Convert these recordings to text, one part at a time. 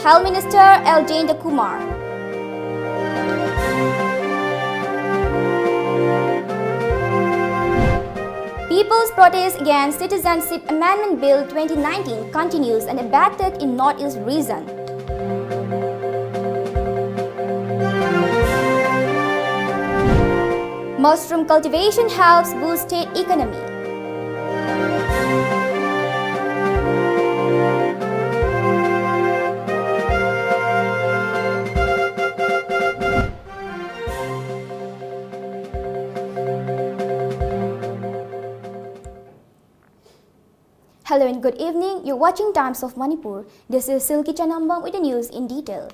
Health Minister L Jayantakumar. People's protest against Citizenship Amendment Bill 2019 continues unabated in Northeast region. Mushroom cultivation helps boost state economy. Hello and good evening. You're watching Times of Manipur. This is SILKY CHANAMBAM with the news in detail.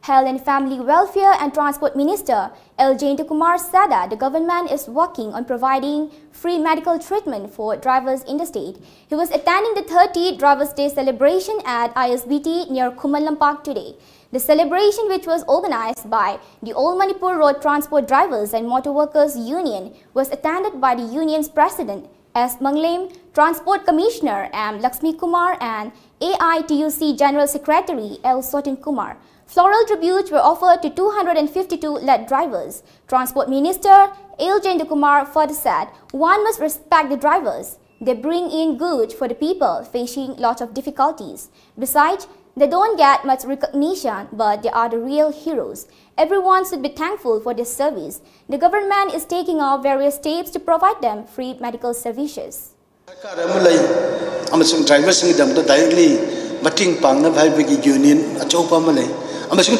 Health and Family Welfare and Transport Minister L Jayantakumar said that the government is working on providing free medical treatment for drivers in the state. He was attending the 30th Drivers' Day celebration at ISBT near Kumalampak today. The celebration, which was organized by the All Manipur Road Transport Drivers and Motor Workers Union, was attended by the union's president S. Manglem, Transport Commissioner M. Lakshmi Kumar and AITUC General Secretary L. Sotin Kumar. Floral tributes were offered to 252 lead drivers. Transport Minister L Jayantakumar further said, one must respect the drivers. They bring in goods for the people facing lots of difficulties. Besides, they don't get much recognition, but they are the real heroes. Everyone should be thankful for their service. The government is taking out various steps to provide them free medical services.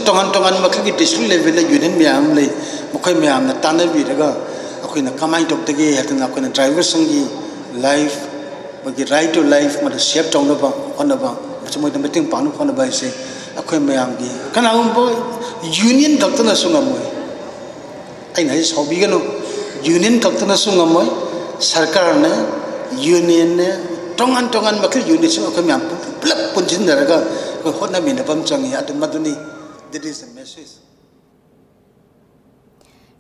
tongan makhluk district level la union myam le mokhoi myam na tan bi daga akoina kamai tok tege hatna akoina driver sangi life bagi right to life ma save tong ba on ba chmoi da meeting panu khona ba se akoi myam gi kana bo union doctor na sunga moi aina is hobby gano union doctor na sunga moi sarkar na union ne tongan makhluk unit so akoi myam plap punjin daga ko hotna min bam changi at maduni. That is the message.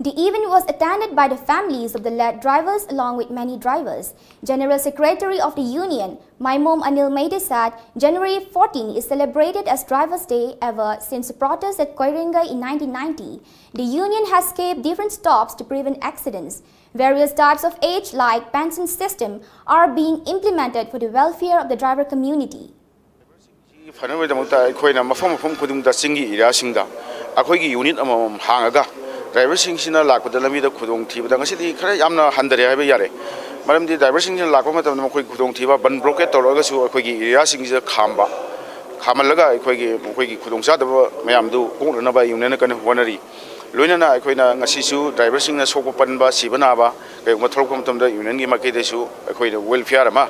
The event was attended by the families of the lead drivers along with many drivers. General Secretary of the Union, Maimom Anil Maide said January 14 is celebrated as Drivers' Day ever since the protest at Koiringa in 1990. The union has kept different stops to prevent accidents. Various types of aid like pension system are being implemented for the welfare of the driver community. Unit hangaga drivers singina lakota lamida khudong thiba ngasidi khara yamna handare haiba yare maram di drivers singina lakwa matam na khoi khudong thiba ban blockade toroga su akhoi area singja khamba khamalaga akhoi khudong sa daba mayam du kongna ba union kan honari loina na akhoi na ngasi su drivers singna sokpa panba sibana ba kai mathok matam da union gi makai su akhoi welfare ma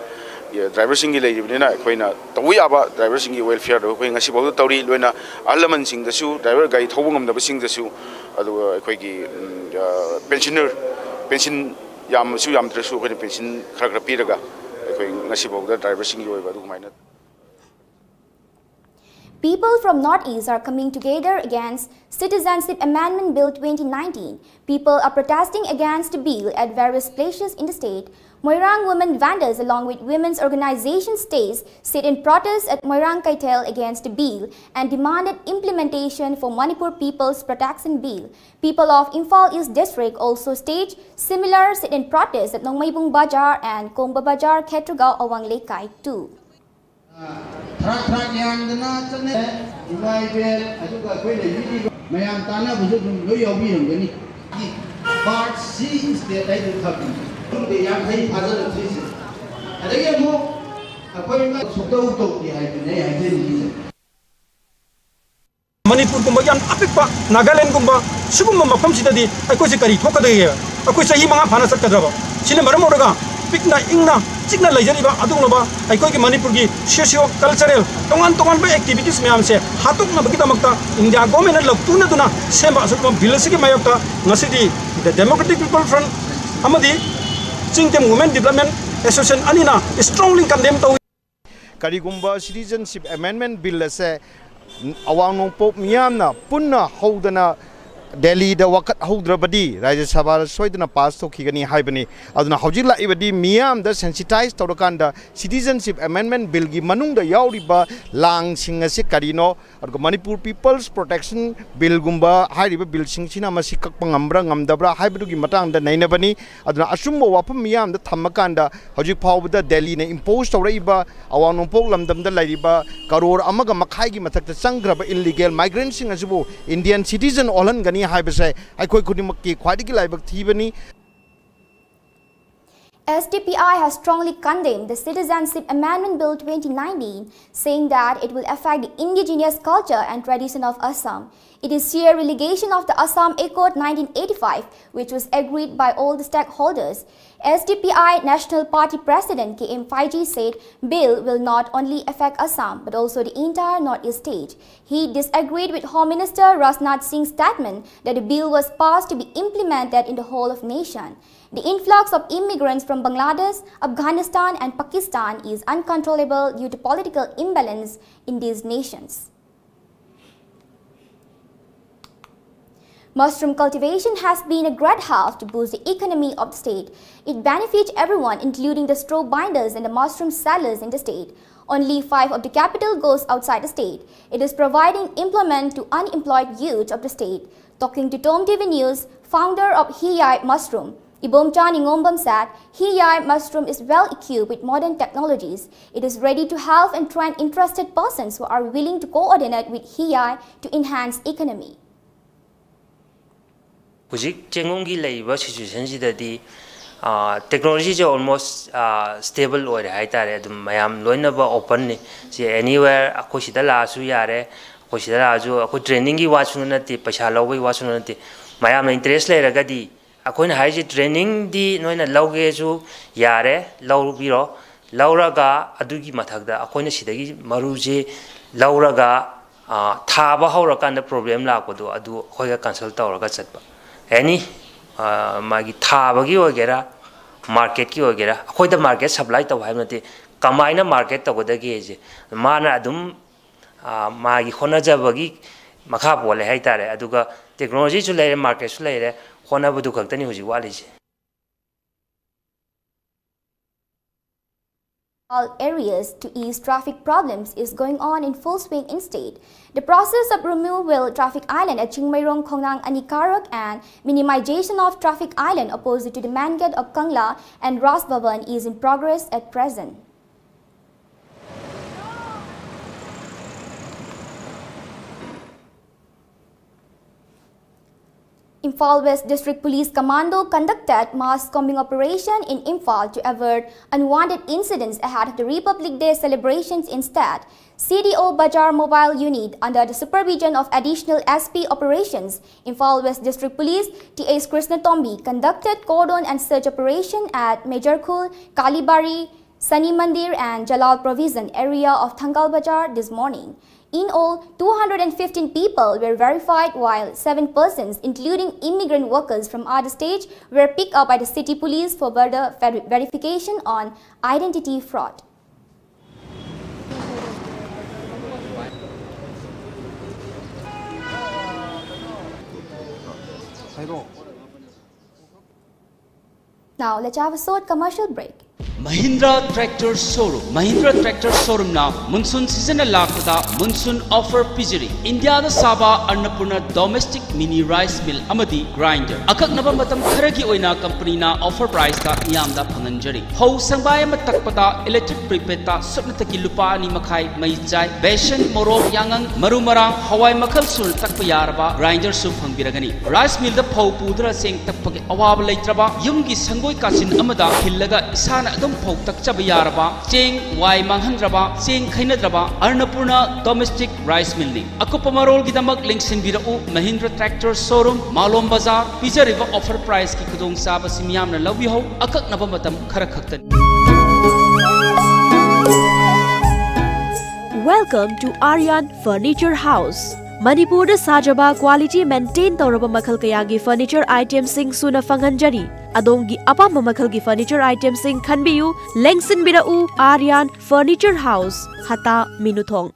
drivers singi le jibnina akhoi tawi aba drivers singi welfare do akhoi ngasi bodu tawri loina alaman sing da su driver gai thobungam da sing da su adu akhoi gi pensioner pension yam su yam tresu akhoi pension khara pi daga akhoi ngasi bodu drivers singi oi ba du maina. People from Northeast are coming together against Citizenship Amendment Bill 2019. People are protesting against the bill at various places in the state. Moirang women vendors along with women's organization stays sit in protest at Moirang Kaitel against the bill and demanded implementation for Manipur People's Protection Bill. People of Imphal East District also staged similar sit in protest at Nongmaibung Bajar and Komba Bajar, Khetrugao, Awang Lekai too. Part C is the title topic. The young lady has a thesis. And again, more appointment of the Manipur kumba yan apikpa Nagaland kumba sugum mafam sidadi akoi se kari thoka de akoi sahi manga phana sakadaba sine maram oraga pikna ingna chikna laijari ba adungna ba akoi ki Manipur gi socio cultural tongan ba activities me amse hatuk na bagita makta India government laktuna duna semba asukma bilasi ki mayakta ngasidi the Democratic People Front amadi Chingtem Women Development Association anina strongly condemn to Karigumba Citizenship Amendment Bill se awang pop miyamna punna hodana Delhi the wakat Hodrabadi, Raja Sabara Soidana pass to Kigani Hibani, Aduna Hojila Ibadi, Miam, the sensitized Torokanda, Citizenship Amendment Bill, Manung the Yauriba, Lang Singasi Karino, or Manipur People's Protection Bill Gumba, High River Bill Singchina Masika Pangambra, Ngamdabra, Hybugi Matang, the Nainabani, Aduna Asumbo Wapam Miam, the Tamakanda, Hojipa with the Delhi, imposed Oriba, Awanopol Lamdam the Ladiba, Karor Amaga Makai Matak, the Sangraba illegal migrants in Azubo, Indian citizen Olan Gani. SDPI has strongly condemned the Citizenship Amendment Bill 2019, saying that it will affect the indigenous culture and tradition of Assam. It is sheer relegation of the Assam Accord 1985, which was agreed by all the stakeholders. SDPI National Party President KM Faiji said bill will not only affect Assam but also the entire Northeast state. He disagreed with Home Minister Rajnath Singh's statement that the bill was passed to be implemented in the whole of nation. The influx of immigrants from Bangladesh, Afghanistan and Pakistan is uncontrollable due to political imbalance in these nations. Mushroom cultivation has been a great help to boost the economy of the state. It benefits everyone, including the straw binders and the mushroom sellers in the state. Only 5% of the capital goes outside the state. It is providing employment to unemployed youth of the state. Talking to Tom TV News, founder of Hiyai Mushroom, Ibomchan Ngombam said, Hiyai Mushroom is well equipped with modern technologies. It is ready to help and train interested persons who are willing to coordinate with Hiyai to enhance economy. Hujik chengongi laiba situation jidadi technology is almost stable or haitare adum mayam loinaba open ni si anywhere akoi sida la su yare akoi sida la ju akoi training gi wachu nati paisa lawai wachu nati mayam interest lai ragadi akoi na haiji training di noina lawge ju yare law biro lawraga adugi mathagda akoi na sidagi maruje lawraga thaba hawrakanda problem la kodo adu khoi ga consult tawraga chatba any magi thabagi ogera market ki ogera khoi da market supply to hai nati kamaina market to godagi je mana adum magi khona jabagi makha bole hai tare aduga technology chu leire market chu leire khona budu khaktani huji wali je All areas to ease traffic problems is going on in full swing in state. The process of removal traffic island at Chingmairong, Khongnang, Anikarak and minimization of traffic island opposite to the main gate of Kangla and Rasbaban is in progress at present. Imphal West District Police Commando conducted mass combing operation in Imphal to avert unwanted incidents ahead of the Republic Day celebrations. Instead, CDO Bajar Mobile Unit under the supervision of additional SP operations, Imphal West District Police T.A. Krishna Tombi conducted cordon and search operation at Majorkul, Kalibari, Sani Mandir and Jalal Provision area of Thangal Bajar this morning. In all, 215 people were verified while 7 persons, including immigrant workers from other states, were picked up by the city police for further verification on identity fraud. Now let's have a short commercial break. Mahindra Tractor Showroom na monsoon season lakada monsoon offer pijiri India da Saba Annapurna domestic mini rice mill amadi grinder akaknaba matam kharagi oina company na offer price ta yamda phanganjari ho sangbay matakpada electric prepaid ta supnataki lupa ni makhai mai chai besan morok yangang marumarang hawai makhal sul takpa yarba grinder su phangbiragani rice mill da phau pudra seng takpagi awab leitraba yumgi sangoi kasin amada hillaga isana Pau takchaba yaraba cheng wai manghandraba cheng khainadraba Annapurna domestic rice mill ni akupa marol gidamak link sinbirau Mahindra Tractor Showroom Malom Bazaar pijariba offer price ki khudong saba simyamna lawi ho akaknaba matam khara khaktan. Welcome to Aryan Furniture House. Manipur da sajaba quality maintain tawraba makhal kayagi furniture items sing suna fanghanjari adongi apamba makhal gi furniture items sing khanbiyu lengsin birau Aryan Furniture House Hata Minuthong.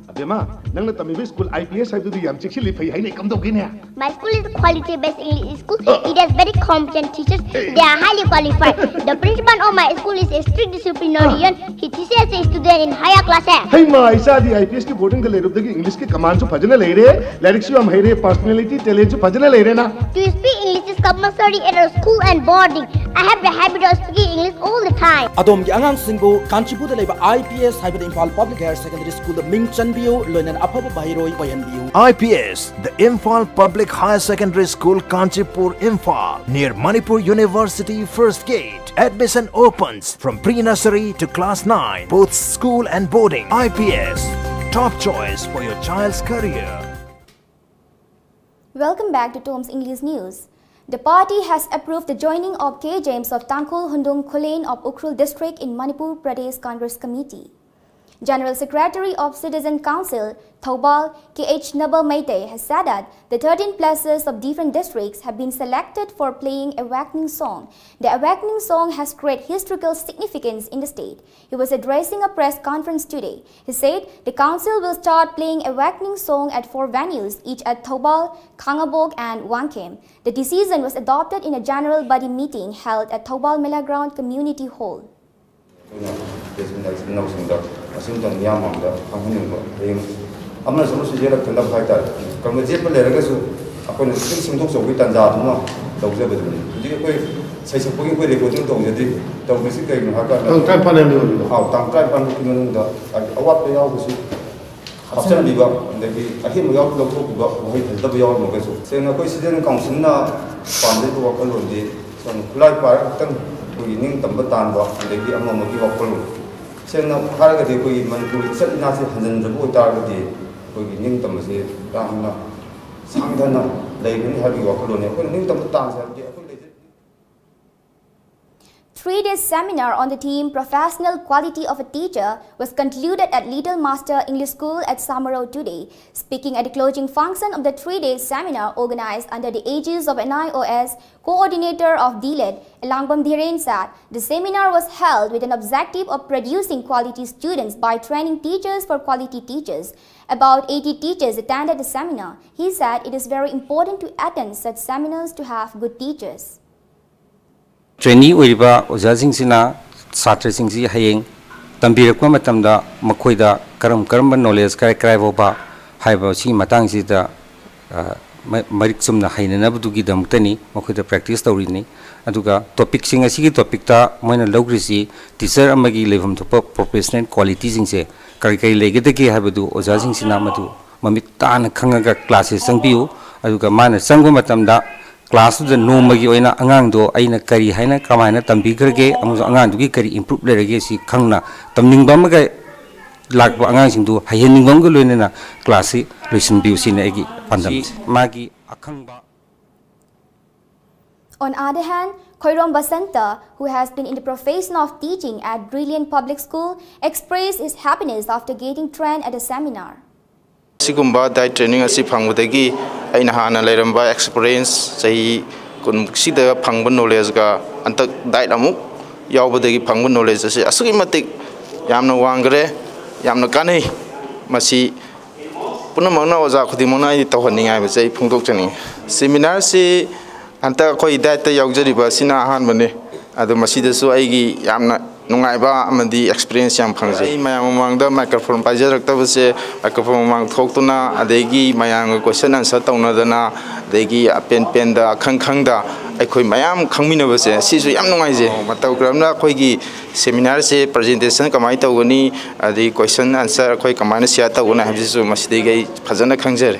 Abema nang na tamibi school IPS hai du yam chiksi li phai hai ne kam do gine. My school is a quality-based English school. It has very competent teachers. They are highly qualified. The principal of my school is a strict disciplinarian. He teaches the student in higher classes. Hey ma, isa di IPS ki boarding the lerup dagi English ki command so phajna le re, lyrics am hai re, personality talent so phajna le re na. To speak English is compulsory at our school and boarding. I have the habit of speaking English all the time. Adom ki angang singbo Kanchipu da leba IPS hybrid Imphal Public Higher Secondary School the Ming Chanbiu loinan apaba bahiroi payanbiu. IPS, the Imphal Public Higher Secondary School, Kanchipur, Imphal, near Manipur University First Gate. Admission opens from pre-nursery to class 9, both school and boarding. IPS, top choice for your child's career. Welcome back to Tom's English News. The party has approved the joining of K. James of Tangkhul Hundung Kholen of Ukhrul District in Manipur Pradesh Congress Committee. General Secretary of Citizen Council, Thoubal K.H. Nabal Maite has said that the 13 places of different districts have been selected for playing Awakening Song. The Awakening Song has great historical significance in the state. He was addressing a press conference today. He said the council will start playing Awakening Song at 4 venues, each at Thoubal, Khangabok and Wangkhem. The decision was adopted in a general body meeting held at Thoubal Mela Ground Community Hall. amna sono sujera tanda bhaita kamne je pa leraga su apone sing sing dok so wi tanja thuma dawje bedu ji koi sai sa pogi koi recording to je di to basic kai ha ka tang kai pan ne ha tang kai pan ki ngun da awat pe yaw su option bi ba de ki ahi mu yaw lo ko ba hoi da ba yaw mo ke su se na koi siden council na pan de ko ko lo di son kulai pa tang koi ning tam ba tan ba de ki amma mo ki wa ko lo se na har ga de koi man ku sat na se hanjan da bo ta ga di Three-day seminar on the theme Professional Quality of a Teacher was concluded at Little Master English School at Samaro today. Speaking at the closing function of the 3-day seminar organized under the aegis of NIOS, coordinator of DLED, Langbam Dhiren said, the seminar was held with an objective of producing quality students by training teachers for quality teachers. About 80 teachers attended the seminar. He said it is very important to attend such seminars to have good teachers. Trainee Uriba Ojazing Sina, Satra Singsi Haying, Tambirakwa Matamda, Makoida, Karam knowledge, Karaivoba, Haibashi Matangzita, Mariksum Hainabugi Damtani, Makoida practice the Rini, Aduga, topic sing a sigi topic ta, Mona Logrisi, Teacher Amagi Levam to professional qualities in say, Karikai Legataki Habadu, Ojazing Sinamatu, Mamitan Kangaga classes, Sangu, Aduga Mana Sangu Matamda. Class the no magi oina angangdo aina kari haina kamaina tambigerge amuzo angandugi kari improve lerege si khangna tamningbamaga lakbo angangsingdu hayeningbamga loinena class listen biu sina egi pandam magi akhangba. On other hand, Khoirom Basanta, who has been in the profession of teaching at Brilliant Public School, expressed his happiness after getting trained at a seminar. Sigumba diet training asi phangudagi aina hana leramba experience sei kun sida phangba knowledge ga antak diet amuk yawbadagi phangba knowledge asi asugi matik yamna wangre yamna kanai masi punamangna oja khudimona ai tawhaningai ba sei phungdok chani seminar si anta koi diet ta yawjari ba sina han bane adu masida su aigi yamna nungaiba amadi experience yam phangje mayam mangda microphone pajarak tabase microphone mang thoktuna adegi mayang question answer tawnadana adegi pen da khang da aikoi mayam khangmina base sisu yam nungaije mataw gramna khoigi seminar se presentation kamai tawgani adi question answer khoi kamai na share tawna habjisu masidegi phajana khangjare.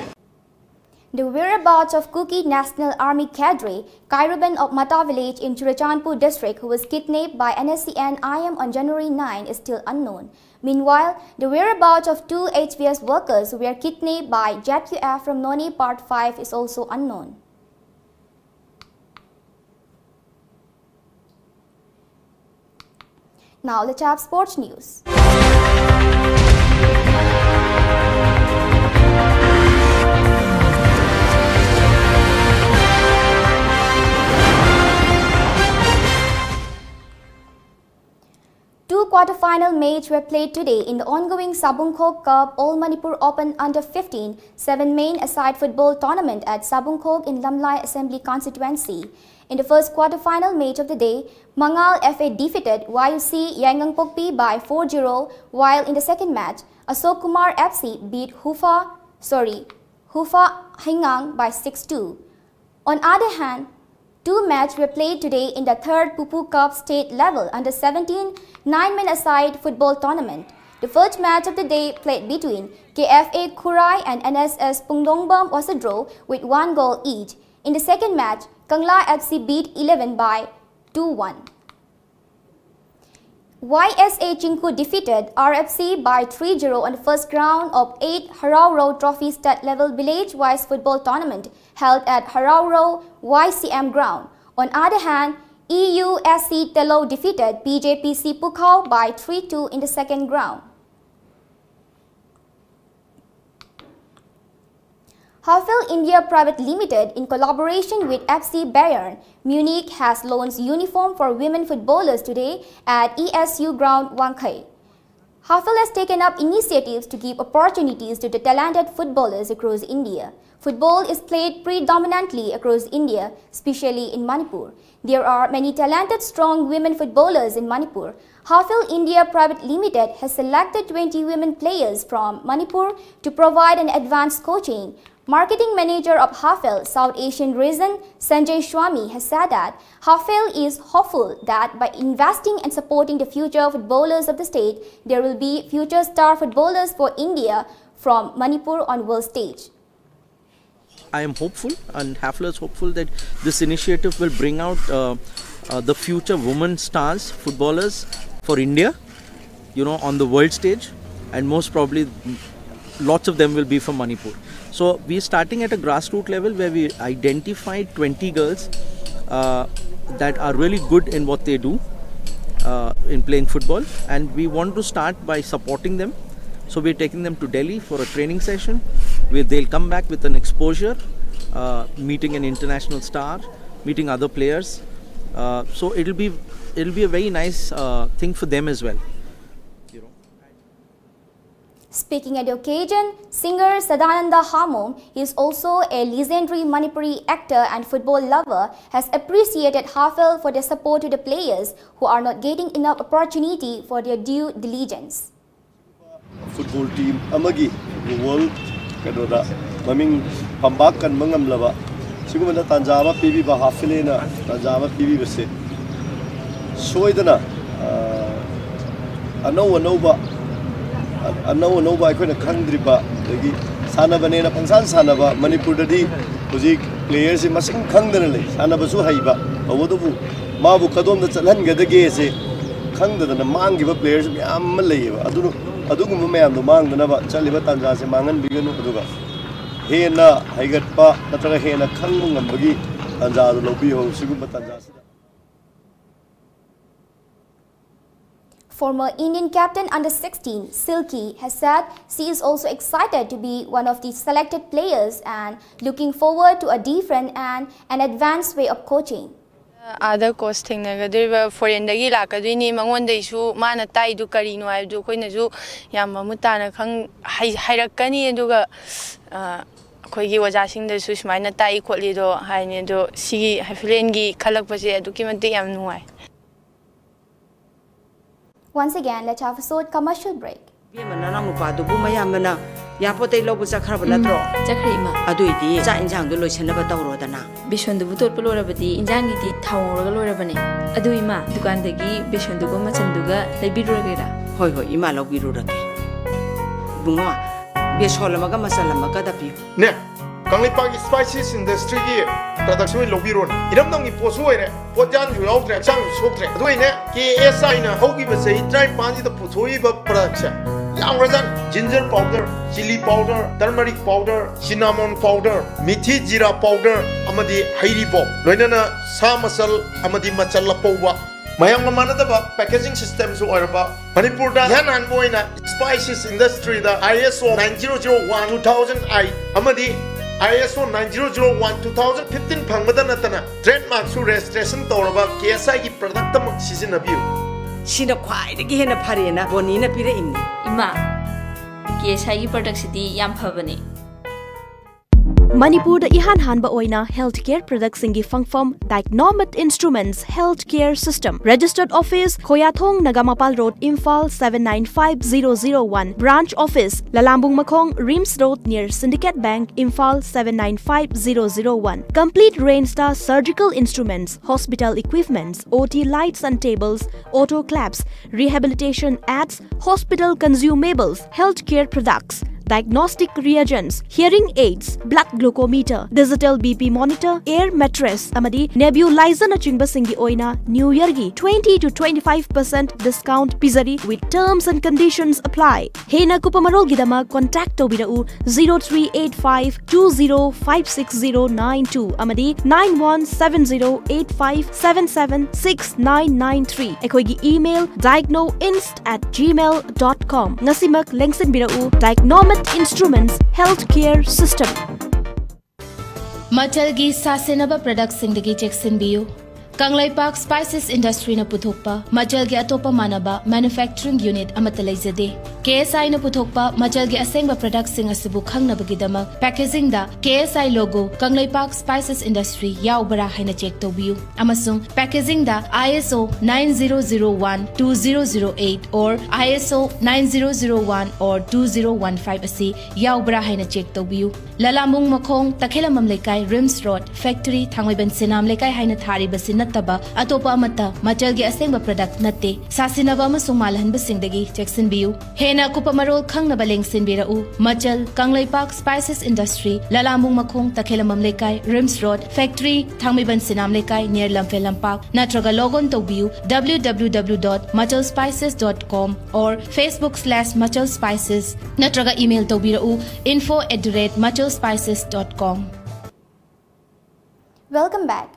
The whereabouts of Kuki National Army cadre, Kairuban of Mata village in Churachandpur district, who was kidnapped by NSCN IM on January 9 is still unknown. Meanwhile, the whereabouts of 2 HVS workers who were kidnapped by JetUF from Noni Part 5 is also unknown. Now let's have sports news. Two quarter-final match were played today in the ongoing Sabungkhok Cup All Manipur Open Under-15 7-man-a-side football tournament at Sabungkhok in Lamlai Assembly Constituency. In the first quarter-final match of the day, Mangal FA defeated YUC Yanggangpokpi by 4-0, while in the second match, Asok Kumar FC beat Hufa Hingang by 6-2. On the other hand, two matches were played today in the third Pupu Cup state level under-17 9-man-a-side football tournament. The first match of the day played between KFA Kurai and NSS Pungdongbam was a draw with 1 goal each. In the second match, Kangla FC beat 11 by 2-1. YSA Chinku defeated RFC by 3-0 on the first round of 8 Harauro Trophy state level village-wise football tournament held at Harauro YCM ground. On the other hand, EUSC Telo defeated PJPC Pukhao by 3-2 in the second round. Hafel India Private Limited, in collaboration with FC Bayern Munich, has launched uniform for women footballers today at ESU ground Wankhai. Hafel has taken up initiatives to give opportunities to the talented footballers across India. Football is played predominantly across India, especially in Manipur. There are many talented, strong women footballers in Manipur. Hafel India Private Limited has selected 20 women players from Manipur to provide an advanced coaching. Marketing manager of Hafel South Asian region, Sanjay Swami, has said that Hafel is hopeful that by investing and supporting the future footballers of the state, there will be future star footballers for India from Manipur on world stage. I am hopeful, and Hafel is hopeful, that this initiative will bring out the future women stars, footballers for India, on the world stage, and most probably lots of them will be from Manipur. So we are starting at a grassroots level where we identified 20 girls that are really good in what they do in playing football, and we want to start by supporting them. So we are taking them to Delhi for a training session where they'll come back with an exposure, meeting an international star, meeting other players. So it'll be a very nice thing for them as well. Speaking at the occasion, singer Sadananda Hamom, he is also a legendary Manipuri actor and football lover, has appreciated Hafel for their support to the players who are not getting enough opportunity for their due diligence. Football team amagi world kadoda maming pambakan mangamlaba sigumana tanjaba pibi ba Hafelena tanjaba pibi base soidana anova aikoina khangdriba dagi sanabane na pangsan sanaba Manipur dadi hojik players masing khangdana lei sanaba su haiba awodubu mabu kadom da chalhan gadage se khangdana mangiba players myam leiba adunu adugumba mayamdo mangdanaba chaliba tanja se mangan biganu aduga hena haigatpa natraga hena khangmu ngambagi tanja do lobi ho sigumba tanja sida. Former Indian captain under-16 SILKY has said she is also excited to be one of the selected players and looking forward to a different and an advanced way of coaching. Other coach thing nagadriba foreign dagi lakadini mangonda isu mana tai du karino ai du koina ju yam mamutana khang hairakani aduga khoigi waja sing da su smaina tai kholi do haini do sigi Hafelen gi khalakpase aduki mante yam nuai. Once again, let's have a short commercial break. Yapote lobu sakharaba natro Zakrima aduiti cha injang do loisanaba tawrodana Bishondu butot polorabadi injangi ti thawraga lorabane adu ima dukan dagi bishondu go machanduga lebiruragera hoi ima lobirurake bungo besholamaga masalamaga dapi ne Kanglipagi spices industry gi production lobirun iramdong gi posuire potjan ju yaudre chang soktre aduine KSI na hogi basai try panji da puthoi ba production ginger powder, chili powder, turmeric powder, cinnamon powder, mithi jira powder, amadi hairi bo. Loinana sa masal amadi machala powwa. Mayang mamanadaba packaging system so oiraba. Manipur da yan anboina spices industry da ISO 9001-2008 amadi ISO 9001-2015 phangmada natana trademark su registration tawraba KSI gi product tam season abiu. Sina kwai de gihena pharena bonina pire imni. Ima, KSI product sidi yam phabani. Manipur ihan hanba oina healthcare products ingi fangfam Dagnomet Instruments Healthcare System. Registered office Khoyathong Nagamapal Road Imphal 795001. Branch office Lalambung Makhong Rims Road near Syndicate Bank Imphal 795001. Complete Rainstar surgical instruments, hospital equipments, OT lights and tables, autoclaves, rehabilitation aids, hospital consumables, healthcare products, diagnostic reagents, hearing aids, blood glucometer, digital BP monitor, air mattress, amadi nebulizer na chingba singi oina New Year gi 20 to 25% discount pizari with terms and conditions apply. Hena kupamarol gidama contact tobirau 038520569092 amadi 917085776993. Ekoi gi email diagnoinst@gmail.com. Ngasimak lengsen birau Dagnomet Instruments Healthcare System. Matalgi Sasenaba Products Singdagi Jackson Biu. Kanglai Park Spices Industry na puthokpa Majalgi atopa manaba manufacturing unit amatalajade. KSI na puthokpa Majalgi asengba products sing asibu khangnabagidama packaging da KSI logo Kanglai Park Spices Industry yaubara haina check tobiu. Amasung packaging da ISO 9001-2008 or ISO 9001 or 2015 asi yaubara haina check tobiu. Lalamung Makhong Takhelamam Lekai Rims Road Factory Thangweban Sinam Lekai haina thari basin taba atopa amata Majalgi asengba product natte sasinaba amasung malhanba singdagi Jackson Biu hena kupamarol khangnaba lengsinbirau Majal Kanglai Park Spices Industry Lalambung Makhong Takhelamam Lekai Rims Road Factory Thangmiban Sinam Lekai near Lamfelam Park natraga logon tobiu www.majalspices.com or Facebook/majalspices natraga email tobirau info@majalspices.com. Welcome back.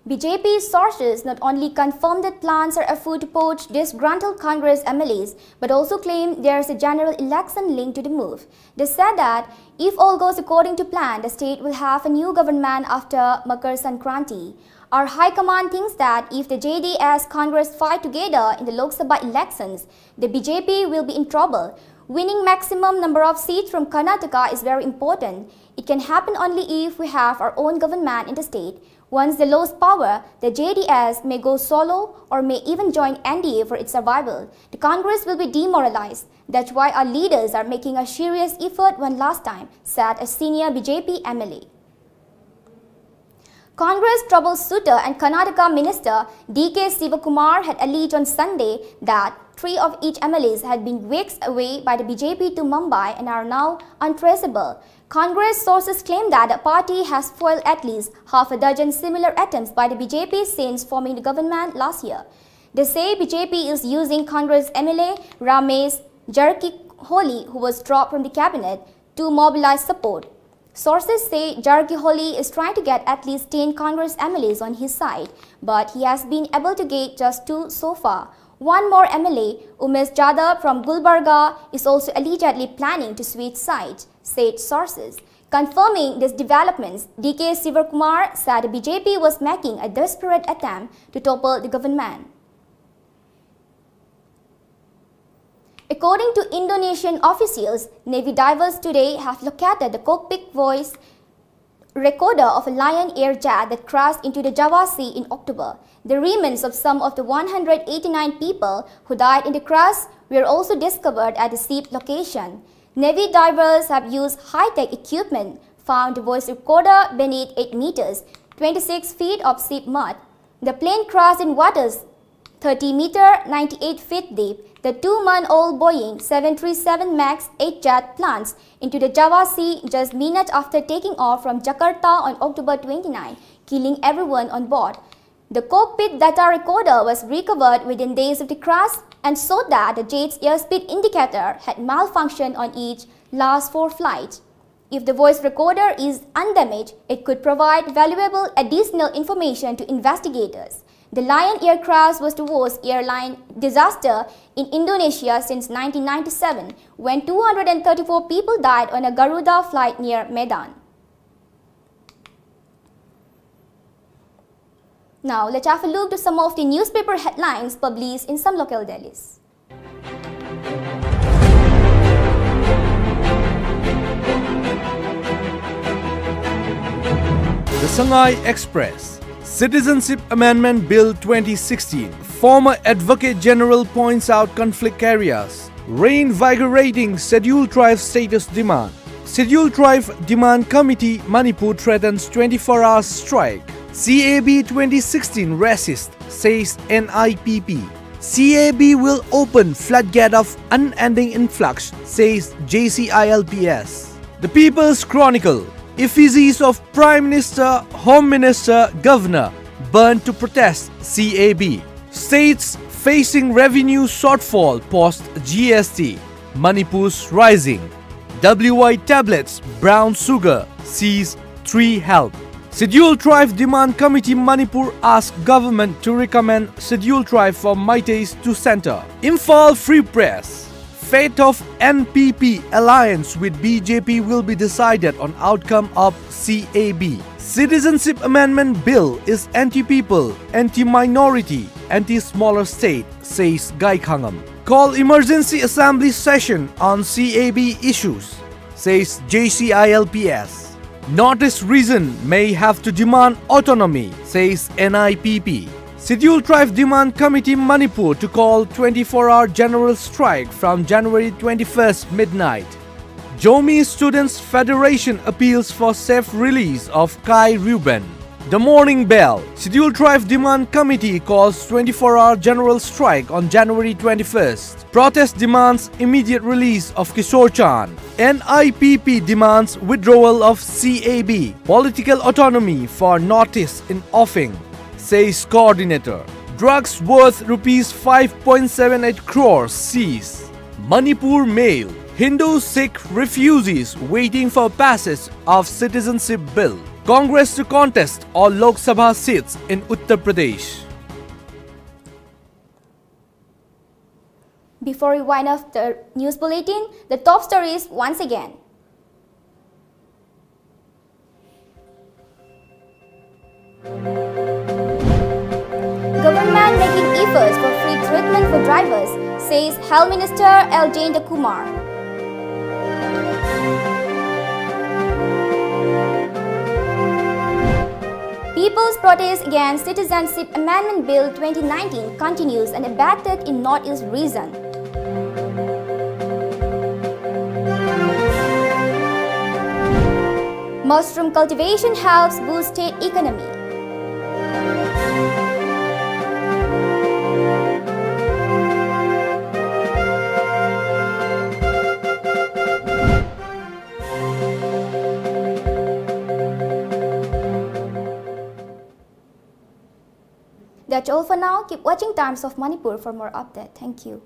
BJP sources not only confirmed that plans are afoot to poach disgruntled Congress MLAs, but also claim there is a general election linked to the move. They said that if all goes according to plan, the state will have a new government after Makar Sankranti. Our High Command thinks that if the JDS Congress fight together in the Lok Sabha elections, the BJP will be in trouble. Winning maximum number of seats from Karnataka is very important. It can happen only if we have our own government in the state. Once they lose power, the JDS may go solo or may even join NDA for its survival. The Congress will be demoralized. That's why our leaders are making a serious effort one last time, said a senior BJP MLA. Congress troubleshooter and Karnataka Minister D.K. Sivakumar had alleged on Sunday that 3 of each MLAs had been whisked away by the BJP to Mumbai and are now untraceable. Congress sources claim that the party has foiled at least half a dozen similar attempts by the BJP since forming the government last year. They say BJP is using Congress MLA Ramesh Jarkiholi, who was dropped from the cabinet, to mobilize support. Sources say Jarkiholi is trying to get at least 10 Congress MLAs on his side, but he has been able to get just 2 so far. One more MLA, Umesh Jadhav from Gulbarga, is also allegedly planning to switch sides, said sources. Confirming these developments, D.K. Sivakumar said the BJP was making a desperate attempt to topple the government. According to Indonesian officials, Navy divers today have located the cockpit voice recorder of a Lion Air jet that crashed into the Java Sea in October. The remains of some of the 189 people who died in the crash were also discovered at the ship location. Navy divers have used high-tech equipment, found the voice recorder beneath 8 meters, 26 feet of ship mud. The plane crashed in waters 30 meter, 98 feet deep. The 2-month-old Boeing 737 MAX 8 jet plunged into the Java Sea just minutes after taking off from Jakarta on October 29, killing everyone on board. The cockpit data recorder was recovered within days of the crash and showed that the jet's airspeed indicator had malfunctioned on each last 4 flights. If the voice recorder is undamaged, it could provide valuable additional information to investigators. The Lion Air crash was the worst airline disaster in Indonesia since 1997, when 234 people died on a Garuda flight near Medan. Now, let's have a look to some of the newspaper headlines published in some local dailies. The Shanghai Express, Citizenship Amendment Bill 2016. Former Advocate General points out conflict areas. Reinvigorating Scheduled Tribe status demand. Scheduled Tribe Demand Committee Manipur threatens 24-hour strike. CAB 2016 racist, says NIPP. CAB will open floodgate of unending influx, says JCILPS. The People's Chronicle. Effigies of Prime Minister, Home Minister, Governor burned to protest CAB. States facing revenue shortfall post GST. Manipur's rising. WI tablets, brown sugar, sees 3 help. Scheduled Tribe Demand Committee Manipur asks government to recommend Scheduled Tribe for Meiteis to center. Imphal Free Press. Fate of NPP alliance with BJP will be decided on outcome of CAB. Citizenship Amendment Bill is anti-people, anti-minority, anti-smaller state, says Gai Khangam. Call emergency assembly session on CAB issues, says JCILPS. Notice reason may have to demand autonomy, says NIPP. Scheduled Tribe Demand Committee Manipur to call 24-hour general strike from January 21st midnight. Jomi Students Federation appeals for safe release of Kai Reuben. The Morning Bell. Scheduled Tribe Demand Committee calls 24-hour general strike on January 21st. Protest demands immediate release of Kishore Chand. NIPP demands withdrawal of CAB. Political autonomy for Northeast in offing, says coordinator. Drugs worth rupees 5.78 crores seized. Manipur Mail. Hindu-Sikh refugees waiting for passage of citizenship bill. Congress to contest all Lok Sabha seats in Uttar Pradesh. Before we wind up the news bulletin, the top stories once again. Government making efforts for free treatment for drivers, says Health Minister L Jayantakumar. People's protest against Citizenship Amendment Bill 2019 continues unabated in Northeast region. Mushroom cultivation helps boost state economy. That's all for now. Keep watching Times of Manipur for more updates. Thank you.